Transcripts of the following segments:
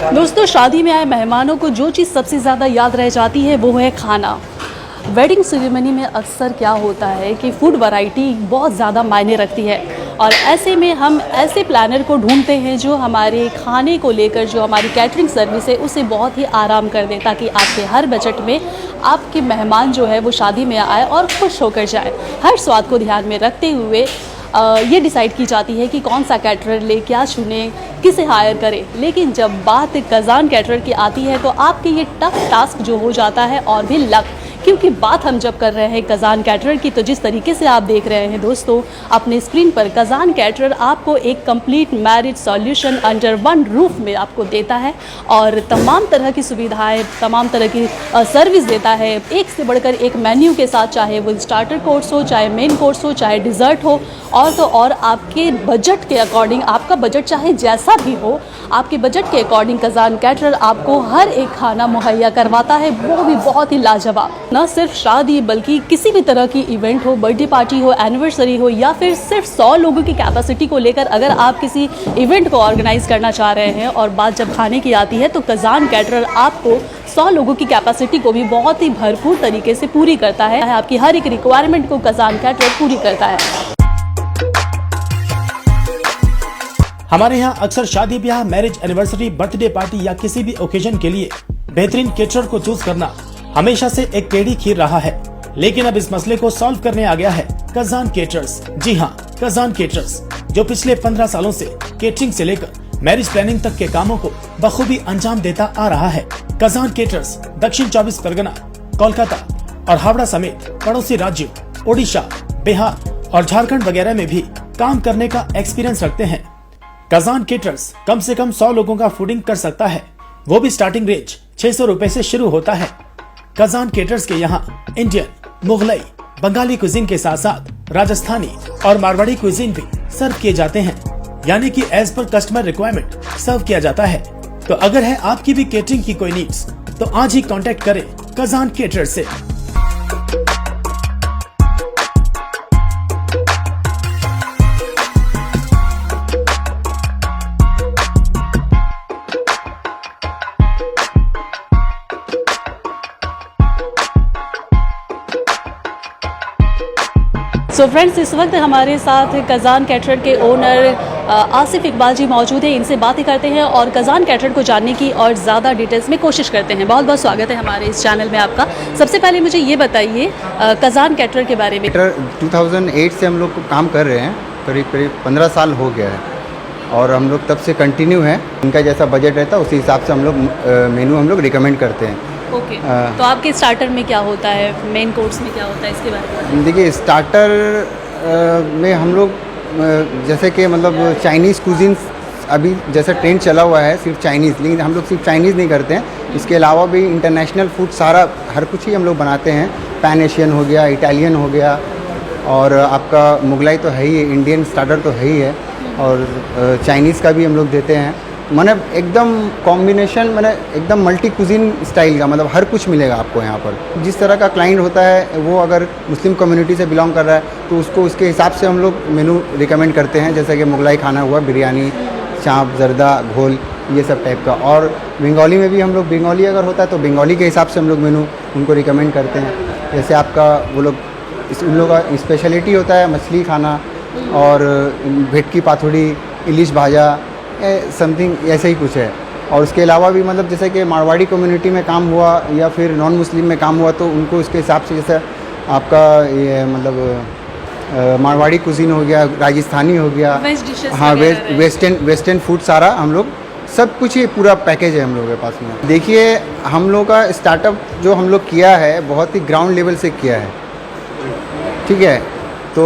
दोस्तों, शादी में आए मेहमानों को जो चीज़ सबसे ज़्यादा याद रह जाती है वो है खाना। वेडिंग सेरेमनी में अक्सर क्या होता है कि फूड वैरायटी बहुत ज़्यादा मायने रखती है और ऐसे में हम ऐसे प्लानर को ढूंढते हैं जो हमारे खाने को लेकर, जो हमारी कैटरिंग सर्विस है उसे बहुत ही आराम कर दे, ताकि आपके हर बजट में आपके मेहमान जो है वो शादी में आए और खुश होकर जाए। हर स्वाद को ध्यान में रखते हुए ये डिसाइड की जाती है कि कौन सा कैटरर ले, क्या चुने, किसे हायर करें। लेकिन जब बात कज़ान कैटरर की आती है तो आपके ये टफ टास्क जो हो जाता है और भी लक, क्योंकि बात हम जब कर रहे हैं कज़ान कैटरर की, तो जिस तरीके से आप देख रहे हैं दोस्तों अपने स्क्रीन पर, कज़ान कैटरर आपको एक complete marriage solution under one roof में आपको देता है और तमाम तरह की सुविधाएं, तमाम तरह की सर्विस देता है, एक से बढ़कर एक मेन्यू के साथ, चाहे वो स्टार्टर कोर्स हो, चाहे मेन कोर्स हो, चाहे डिज़र्ट हो, और तो और आपके बजट के अकॉर्डिंग, आपका बजट चाहे जैसा भी हो, आपके बजट के अकॉर्डिंग कज़ान कैटरर आपको हर एक खाना मुहैया करवाता है, वो भी बहुत ही लाजवाब। न सिर्फ शादी बल्कि किसी भी तरह की इवेंट हो, बर्थडे पार्टी हो, एनिवर्सरी हो, या फिर सिर्फ 100 लोगों की कैपेसिटी को लेकर अगर आप किसी इवेंट को ऑर्गेनाइज करना चाह रहे हैं और बात जब खाने की आती है, तो कज़ान कैटरर आपको 100 लोगों की कैपेसिटी को भी बहुत ही भरपूर तरीके से पूरी करता है। आपकी हर एक रिक्वायरमेंट को कज़ान कैटरर पूरी करता है। हमारे यहाँ अक्सर शादी ब्याह, मैरिज एनिवर्सरी, बर्थडे पार्टी या किसी भी ओकेजन के लिए बेहतरीन केटरर को चूज करना हमेशा से एक टेढ़ी खीर रहा है, लेकिन अब इस मसले को सॉल्व करने आ गया है कज़ान केटरर्स। जी हाँ, कज़ान केटरर्स, जो पिछले 15 सालों से केटरिंग से लेकर मैरिज प्लानिंग तक के कामों को बखूबी अंजाम देता आ रहा है। कज़ान केटरर्स दक्षिण 24 परगना, कोलकाता और हावड़ा समेत पड़ोसी राज्यों ओडिशा, बिहार और झारखंड वगैरह में भी काम करने का एक्सपीरियंस रखते हैं। कज़ान केटरर्स कम से कम 100 लोगों का फूडिंग कर सकता है, वो भी स्टार्टिंग रेंज 600 रुपए से शुरू होता है। कज़ान केटरर्स के यहाँ इंडियन, मुगलई, बंगाली कुजीन के साथ साथ राजस्थानी और मारवाड़ी कुजीन भी सर्व किए जाते हैं, यानी कि एज पर कस्टमर रिक्वायरमेंट सर्व किया जाता है। तो अगर है आपकी भी केटरिंग की कोई नीड्स, तो आज ही कांटेक्ट करें कज़ान केटरर्स से। सो फ्रेंड्स, इस वक्त हमारे साथ कज़ान कैटरर के ओनर आसिफ इकबाल जी मौजूद हैं। इनसे बातें करते हैं और कज़ान कैटरर को जानने की और ज़्यादा डिटेल्स में कोशिश करते हैं। बहुत बहुत स्वागत है हमारे इस चैनल में आपका। सबसे पहले मुझे ये बताइए कज़ान कैटरर के बारे में। 2008 से हम लोग काम कर रहे हैं, करीब करीब 15 साल हो गया है और हम लोग तब से कंटिन्यू है। इनका जैसा बजट रहता है उसी हिसाब से हम लोग मेनू हम लोग रिकमेंड करते हैं। ओके, तो आपके स्टार्टर में क्या होता है, मेन कोर्स में क्या होता है, इसके बारे में बताइए। देखिए, स्टार्टर में हम लोग जैसे कि मतलब चाइनीज़ कुजीन्स अभी जैसा ट्रेंड चला हुआ है, सिर्फ चाइनीज़, लेकिन हम लोग सिर्फ चाइनीज़ नहीं करते हैं। इसके अलावा भी इंटरनेशनल फूड सारा हर कुछ ही हम लोग बनाते हैं। पैन एशियन हो गया, इटालियन हो गया, और आपका मुगलाई तो है ही, इंडियन स्टार्टर तो है ही है, और चाइनीज़ का भी हम लोग देते हैं। मैंने एकदम कॉम्बिनेशन, मैंने एकदम मल्टी कुजीन स्टाइल का, मतलब हर कुछ मिलेगा आपको यहाँ पर। जिस तरह का क्लाइंट होता है, वो अगर मुस्लिम कम्युनिटी से बिलोंग कर रहा है तो उसको उसके हिसाब से हम लोग मेनू रिकमेंड करते हैं, जैसे कि मुगलाई खाना हुआ, बिरयानी, चाँप, जर्दा, घोल, ये सब टाइप का। और बंगाली में भी हम लोग, बंगाली अगर होता है तो बंगाली के हिसाब से हम लोग मेनू उनको रिकमेंड करते हैं। जैसे आपका वो लोग, उन लोगों का स्पेशलिटी होता है मछली खाना और भेटकी पाथुड़ी, इलिश भाजा, समथिंग ऐसे ही कुछ है। और उसके अलावा भी मतलब जैसे कि मारवाड़ी कम्युनिटी में काम हुआ या फिर नॉन मुस्लिम में काम हुआ, तो उनको उसके हिसाब से, जैसे आपका ये मतलब मारवाड़ी कुजीन हो गया, राजस्थानी हो गया, हाँ, वेस्टर्न फूड सारा हम लोग, सब कुछ ही पूरा पैकेज है हम लोगों के पास में। देखिए, हम लोग का स्टार्टअप जो हम लोग किया है बहुत ही ग्राउंड लेवल से किया है, ठीक है। तो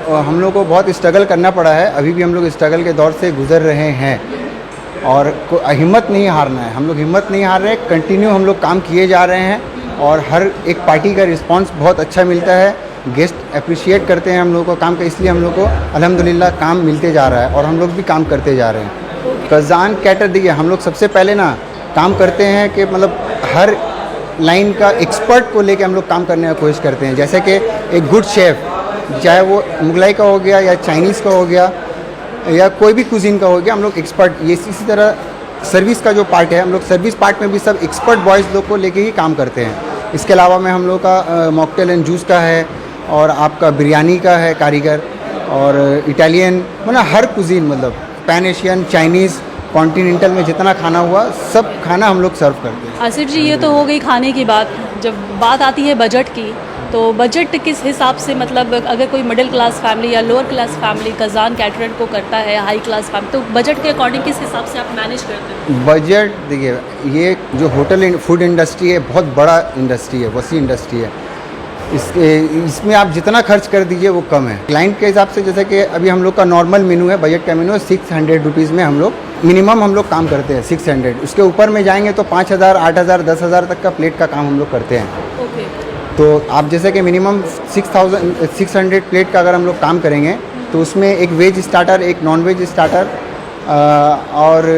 हम लोग को बहुत स्ट्रगल करना पड़ा है, अभी भी हम लोग स्ट्रगल के दौर से गुजर रहे हैं और हिम्मत नहीं हारना है। हम लोग हिम्मत नहीं हार रहे, कंटिन्यू हम लोग काम किए जा रहे हैं और हर एक पार्टी का रिस्पांस बहुत अच्छा मिलता है। गेस्ट अप्रिशिएट करते हैं हम लोग को काम का, इसलिए हम लोग को अल्हम्दुलिल्लाह काम मिलते जा रहा है और हम लोग भी काम करते जा रहे हैं। कज़ान कैटर, देखिए, हम लोग सबसे पहले ना काम करते हैं कि मतलब हर लाइन का एक्सपर्ट को लेकर हम लोग काम करने की कोशिश करते हैं। जैसे कि एक गुड शेफ़, चाहे वो मुगलाई का हो गया या चाइनीज़ का हो गया या कोई भी कुजीन का हो गया, हम लोग एक्सपर्ट, ये इसी तरह सर्विस का जो पार्ट है, हम लोग सर्विस पार्ट में भी सब एक्सपर्ट बॉयज़ लोग को लेके ही काम करते हैं। इसके अलावा में हम लोग का मॉकटेल एंड जूस का है, और आपका बिरयानी का है कारीगर, और इटालियन, मतलब हर कुजीन, मतलब पैन एशियन, चाइनीज़, कॉन्टिनेंटल में जितना खाना हुआ सब खाना हम लोग सर्व करते हैं। आसिफ जी, ये तो हो गई खाने की बात। जब बात आती है बजट की, तो बजट किस हिसाब से, मतलब अगर कोई मिडिल क्लास फैमिली या lower class family Kazan caterer को करता है, हाई क्लास फैमिली, तो बजट के अकॉर्डिंग किस हिसाब से आप मैनेज करते हैं? बजट देखिए, ये जो होटल फूड इंडस्ट्री है बहुत बड़ा इंडस्ट्री है, वसी इंडस्ट्री है। इसमें आप जितना खर्च कर दीजिए वो कम है। क्लाइंट के हिसाब से, जैसे कि अभी हम लोग का नॉर्मल मेनू है, बजट का मेनू है 600 रुपीज़ में हम लोग मिनिमम हम लोग काम करते हैं 600। उसके ऊपर में जाएंगे तो 5000, 8000, 10,000 तक का प्लेट का काम हम लोग करते हैं। ओके। तो आप जैसे कि मिनिमम 600 प्लेट का अगर हम लोग काम करेंगे तो उसमें एक वेज स्टार्टर, एक नॉन वेज स्टार्टर और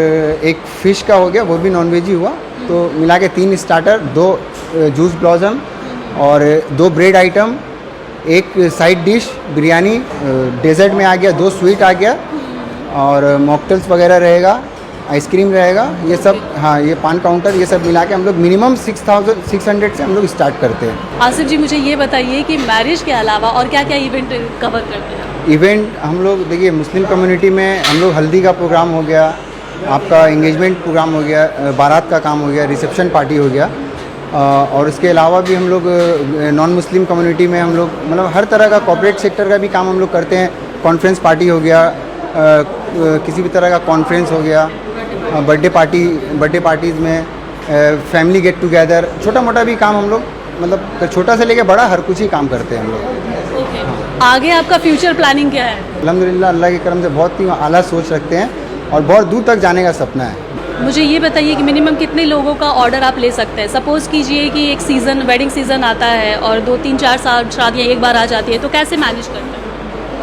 एक फ़िश का हो गया, वो भी नॉन वेज ही हुआ। तो मिला के 3 स्टार्टर, 2 जूस ब्लॉसम और 2 ब्रेड आइटम, एक साइड डिश बिरयानी, डेजर्ट में आ गया 2 स्वीट आ गया, और मॉकटेल्स वगैरह रहेगा, आइसक्रीम रहेगा, ये सब। हाँ, ये पान काउंटर, ये सब मिला के हम लोग मिनिमम 600 से हम लोग स्टार्ट करते हैं। आसिफ जी, मुझे ये बताइए कि मैरिज के अलावा और क्या क्या इवेंट कवर करते हैं? इवेंट हम लोग देखिए, मुस्लिम कम्युनिटी में हम लोग हल्दी का प्रोग्राम हो गया, आपका एंगेजमेंट प्रोग्राम हो गया, बारात का काम हो गया, रिसेप्शन पार्टी हो गया, और इसके अलावा भी हम लोग नॉन मुस्लिम कम्युनिटी में हम लोग मतलब हर तरह का कॉर्पोरेट सेक्टर का भी काम हम लोग करते हैं। कॉन्फ्रेंस पार्टी हो गया, किसी भी तरह का कॉन्फ्रेंस हो गया, बर्थडे पार्टीज़ में, फैमिली गेट टुगेदर, छोटा मोटा भी काम हम लोग, मतलब छोटा से लेके बड़ा हर कुछ ही काम करते हैं हम लोग। ओके। आगे आपका फ्यूचर प्लानिंग क्या है? अल्हम्दुलिल्लाह, अल्लाह के करम से बहुत ही आला सोच रखते हैं और बहुत दूर तक जाने का सपना है। मुझे ये बताइए कि मिनिमम कितने लोगों का ऑर्डर आप ले सकते हैं? सपोज़ कीजिए कि एक सीज़न, वेडिंग सीज़न आता है और 2, 3, 4 साल शादियाँ एक बार आ जाती है, तो कैसे मैनेज करते हैं?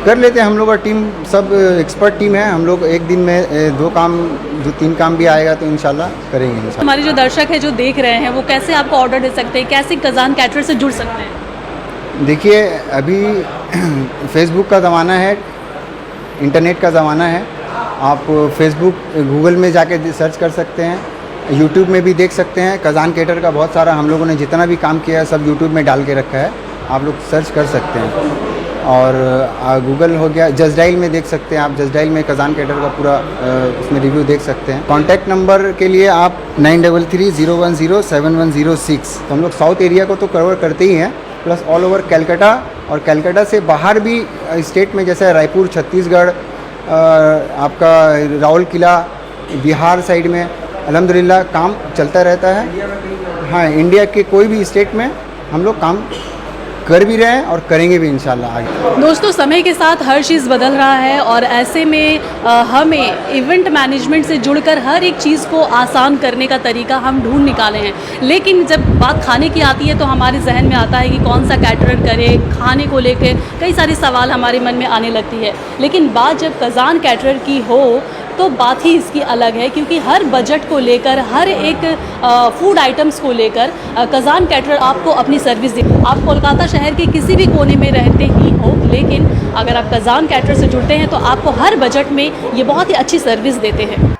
कर लेते हैं हम लोग का टीम, सब एक्सपर्ट टीम है। हम लोग एक दिन में 2 काम, 2-3 काम भी आएगा तो इंशाल्लाह करेंगे इंशाल्लाह। हमारे जो दर्शक है, जो देख रहे हैं, वो कैसे आपको ऑर्डर दे सकते हैं? कैसे कज़ान कैटरर से जुड़ सकते हैं? देखिए, अभी फेसबुक का ज़माना है, इंटरनेट का ज़माना है। आप फेसबुक, गूगल में जाके सर्च कर सकते हैं, यूट्यूब में भी देख सकते हैं। कज़ान कैटरर का बहुत सारा हम लोगों ने जितना भी काम किया है सब यूट्यूब में डाल के रखा है, आप लोग सर्च कर सकते हैं। और गूगल हो गया, जजडाइल में देख सकते हैं आप, जजडाइल में कज़ान कैटरर का पूरा उसमें रिव्यू देख सकते हैं। कॉन्टैक्ट नंबर के लिए आप 9330107106। तो हम लोग साउथ एरिया को तो कवर करते ही हैं, प्लस ऑल ओवर कैलकाटा, और कैलकाटा से बाहर भी स्टेट में, जैसे रायपुर, छत्तीसगढ़, आपका राउल किला, बिहार साइड में अल्हम्दुलिल्लाह काम चलता रहता है। हाँ, इंडिया के कोई भी स्टेट में हम लोग काम कर भी रहे हैं और करेंगे भी इंशाल्लाह आगे। दोस्तों, समय के साथ हर चीज़ बदल रहा है और ऐसे में हमें इवेंट मैनेजमेंट से जुड़कर हर एक चीज़ को आसान करने का तरीका हम ढूंढ निकाले हैं। लेकिन जब बात खाने की आती है तो हमारे जहन में आता है कि कौन सा कैटरर करे, खाने को लेकर कई सारे सवाल हमारे मन में आने लगती है। लेकिन बात जब कज़ान कैटरर की हो तो बात ही इसकी अलग है, क्योंकि हर बजट को लेकर, हर एक फूड आइटम्स को लेकर कज़ान कैटरर आपको अपनी सर्विस दे। आप कोलकाता शहर के किसी भी कोने में रहते ही हो, लेकिन अगर आप कज़ान कैटरर से जुड़ते हैं तो आपको हर बजट में ये बहुत ही अच्छी सर्विस देते हैं।